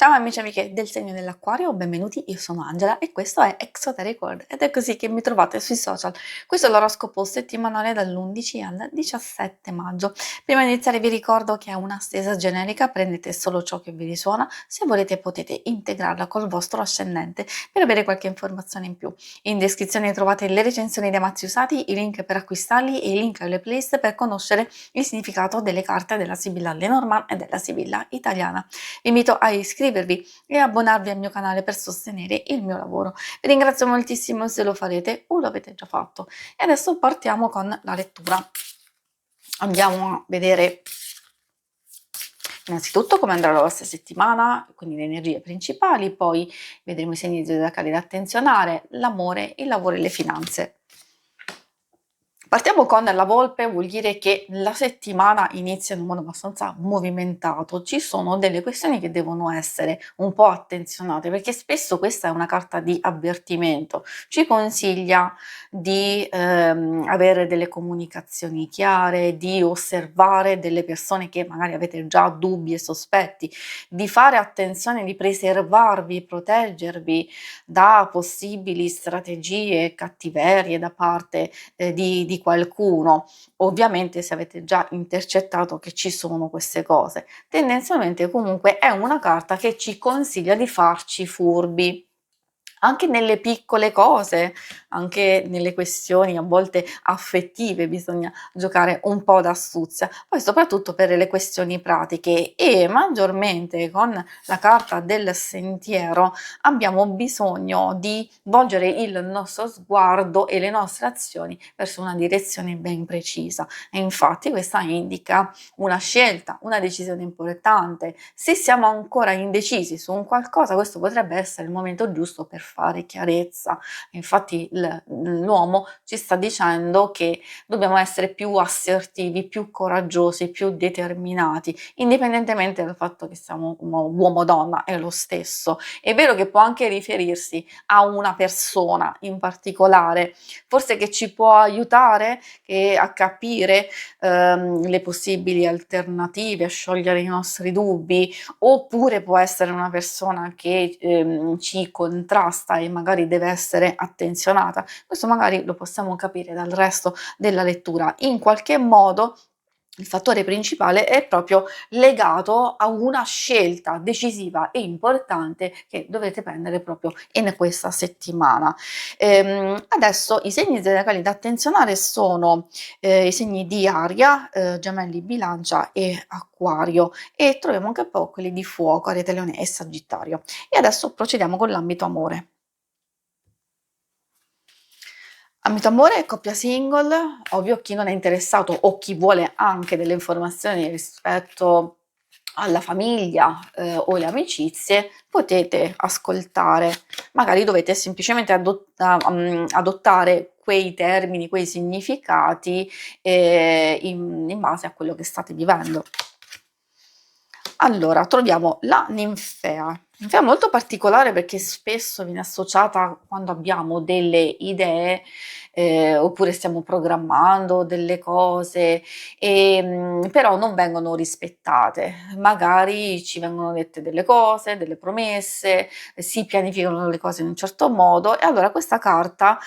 Ciao amici e amiche del segno dell'Acquario, benvenuti, io sono Angela e questo è Exoteric World ed è così che mi trovate sui social. Questo è l'oroscopo settimanale dall'11 al 17 maggio. Prima di iniziare vi ricordo che è una stesa generica, prendete solo ciò che vi risuona, se volete potete integrarla col vostro ascendente per avere qualche informazione in più. In descrizione trovate le recensioni dei mazzi usati, i link per acquistarli e i link alle playlist per conoscere il significato delle carte della Sibilla Lenormand e della Sibilla italiana. Vi invito a iscrivervi e abbonarvi al mio canale per sostenere il mio lavoro. Vi ringrazio moltissimo se lo farete o lo avete già fatto. E adesso partiamo con la lettura. Andiamo a vedere innanzitutto come andrà la vostra settimana, quindi le energie principali, poi vedremo i segni zodiacali da attenzionare, l'amore, il lavoro e le finanze. Partiamo con la Volpe, vuol dire che la settimana inizia in un modo abbastanza movimentato, ci sono delle questioni che devono essere un po' attenzionate perché spesso questa è una carta di avvertimento, ci consiglia di avere delle comunicazioni chiare, di osservare delle persone che magari avete già dubbi e sospetti, di fare attenzione, di preservarvi, proteggervi da possibili strategie cattiverie da parte di qualcuno. Ovviamente se avete già intercettato che ci sono queste cose. Tendenzialmente comunque è una carta che ci consiglia di farci furbi. Anche nelle piccole cose, anche nelle questioni a volte affettive bisogna giocare un po' d'astuzia, poi soprattutto per le questioni pratiche e maggiormente con la carta del sentiero abbiamo bisogno di volgere il nostro sguardo e le nostre azioni verso una direzione ben precisa e infatti questa indica una scelta, una decisione importante. Se siamo ancora indecisi su un qualcosa, questo potrebbe essere il momento giusto per fare chiarezza. Infatti l'uomo ci sta dicendo che dobbiamo essere più assertivi, più coraggiosi, più determinati, indipendentemente dal fatto che siamo uomo o donna, è lo stesso. È vero che può anche riferirsi a una persona in particolare, forse che ci può aiutare a capire le possibili alternative, a sciogliere i nostri dubbi, oppure può essere una persona che ci contrasta e magari deve essere attenzionata. Questo magari lo possiamo capire dal resto della lettura. In qualche modo il fattore principale è proprio legato a una scelta decisiva e importante che dovete prendere proprio in questa settimana. Adesso i segni zodiacali da attenzionare sono i segni di Aria, Gemelli, Bilancia e Acquario e troviamo anche un po' quelli di Fuoco, Ariete, Leone e Sagittario. E adesso procediamo con l'ambito amore. Ambito amore, coppia single, ovvio chi non è interessato o chi vuole anche delle informazioni rispetto alla famiglia o le amicizie, potete ascoltare, magari dovete semplicemente adottare quei termini, quei significati in base a quello che state vivendo. Allora, troviamo la ninfea. Ninfea molto particolare perché spesso viene associata quando abbiamo delle idee, oppure stiamo programmando delle cose, però non vengono rispettate. Magari ci vengono dette delle cose, delle promesse, si pianificano le cose in un certo modo e allora questa carta,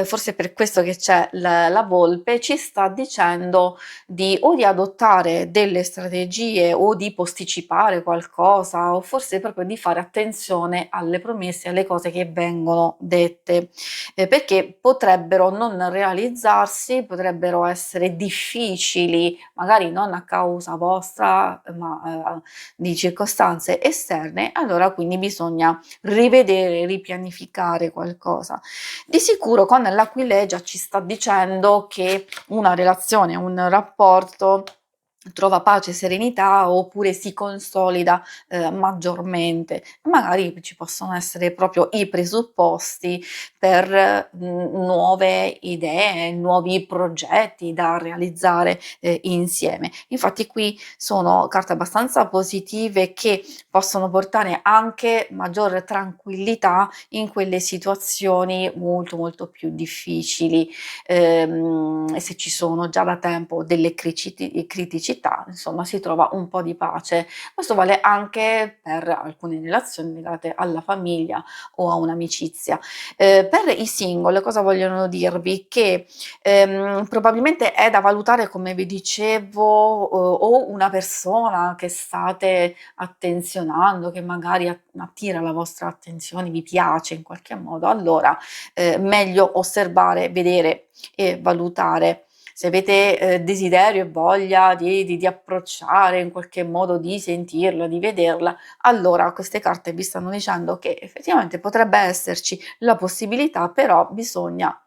forse è per questo che c'è la volpe, ci sta dicendo di adottare delle strategie o di posticipare qualcosa o forse proprio di fare attenzione alle promesse, alle cose che vengono dette, perché potrebbero non realizzarsi, potrebbero essere difficili, magari non a causa vostra, ma di circostanze esterne, allora quindi bisogna rivedere, ripianificare qualcosa. Di sicuro con l'Aquilegia ci sta dicendo che una relazione, un rapporto trova pace e serenità oppure si consolida maggiormente. Magari ci possono essere proprio i presupposti per nuove idee, nuovi progetti da realizzare insieme. Infatti qui sono carte abbastanza positive che possono portare anche maggior tranquillità in quelle situazioni molto molto più difficili. se ci sono già da tempo delle criticità, insomma si trova un po' di pace. Questo vale anche per alcune relazioni legate alla famiglia o a un'amicizia. Per i single cosa vogliono dirvi? Che probabilmente è da valutare, come vi dicevo, o una persona che state attenzionando, che magari attira la vostra attenzione, vi piace in qualche modo, allora meglio osservare, vedere e valutare. Se avete desiderio e voglia di approcciare in qualche modo, di sentirla, di vederla, allora queste carte vi stanno dicendo che effettivamente potrebbe esserci la possibilità, però bisogna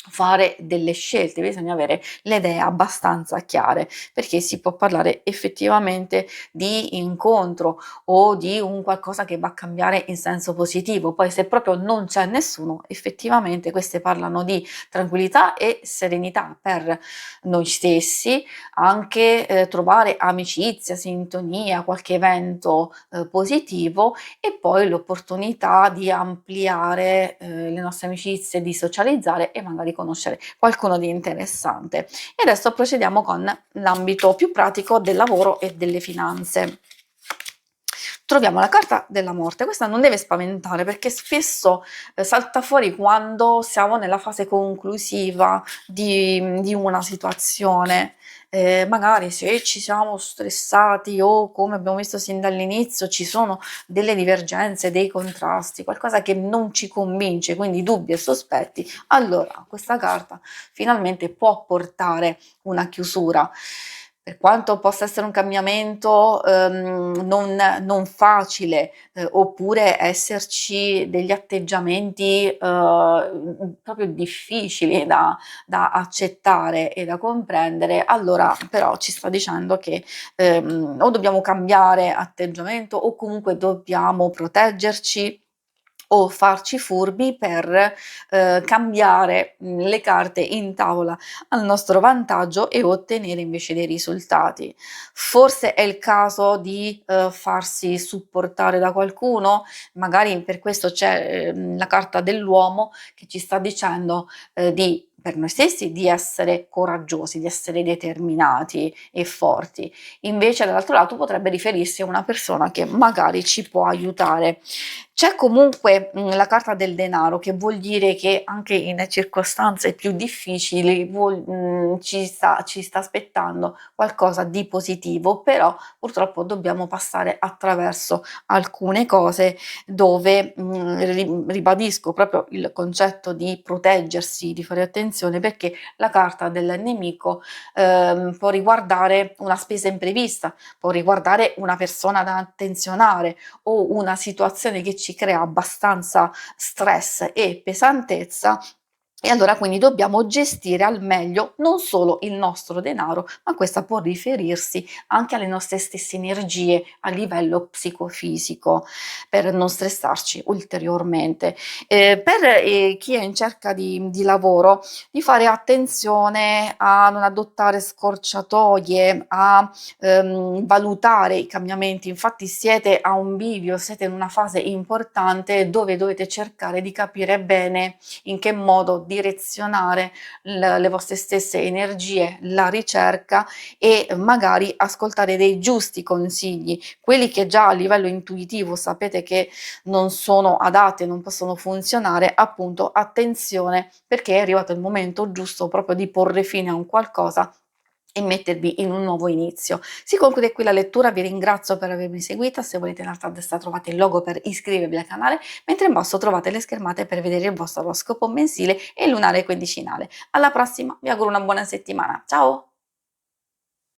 fare delle scelte, bisogna avere le idee abbastanza chiare, perché si può parlare effettivamente di incontro o di un qualcosa che va a cambiare in senso positivo. Poi se proprio non c'è nessuno, effettivamente queste parlano di tranquillità e serenità per noi stessi, anche trovare amicizia, sintonia, qualche evento positivo e poi l'opportunità di ampliare le nostre amicizie, di socializzare e magari conoscere qualcuno di interessante. E adesso procediamo con l'ambito più pratico del lavoro e delle finanze. Troviamo la carta della morte, questa non deve spaventare perché spesso salta fuori quando siamo nella fase conclusiva di una situazione. Magari se ci siamo stressati o come abbiamo visto sin dall'inizio ci sono delle divergenze, dei contrasti, qualcosa che non ci convince, quindi dubbi e sospetti, allora questa carta finalmente può portare una chiusura. Per quanto possa essere un cambiamento non facile, oppure esserci degli atteggiamenti proprio difficili da accettare e da comprendere, allora però ci sta dicendo che o dobbiamo cambiare atteggiamento o comunque dobbiamo proteggerci o farci furbi per cambiare le carte in tavola al nostro vantaggio e ottenere invece dei risultati. Forse è il caso di farsi supportare da qualcuno, magari per questo c'è la carta dell'uomo che ci sta dicendo di per noi stessi di essere coraggiosi, di essere determinati e forti. Invece dall'altro lato potrebbe riferirsi a una persona che magari ci può aiutare. C'è comunque la carta del denaro, che vuol dire che anche in circostanze più difficili ci sta aspettando qualcosa di positivo, però purtroppo dobbiamo passare attraverso alcune cose dove ribadisco proprio il concetto di proteggersi, di fare attenzione, perché la carta del nemico può riguardare una spesa imprevista, può riguardare una persona da attenzionare o una situazione che ci crea abbastanza stress e pesantezza. E allora quindi dobbiamo gestire al meglio non solo il nostro denaro, ma questa può riferirsi anche alle nostre stesse energie a livello psicofisico, per non stressarci ulteriormente. Per chi è in cerca di lavoro, di fare attenzione a non adottare scorciatoie, a valutare i cambiamenti. Infatti siete a un bivio, siete in una fase importante dove dovete cercare di capire bene in che modo direzionare le vostre stesse energie, la ricerca e magari ascoltare dei giusti consigli, quelli che già a livello intuitivo sapete che non sono adatti, non possono funzionare, appunto attenzione perché è arrivato il momento giusto proprio di porre fine a un qualcosa e mettervi in un nuovo inizio. Si conclude qui la lettura, vi ringrazio per avermi seguita, se volete in alto a destra trovate il logo per iscrivervi al canale, mentre in basso trovate le schermate per vedere il vostro oroscopo mensile e lunare quindicinale. Alla prossima, vi auguro una buona settimana, ciao!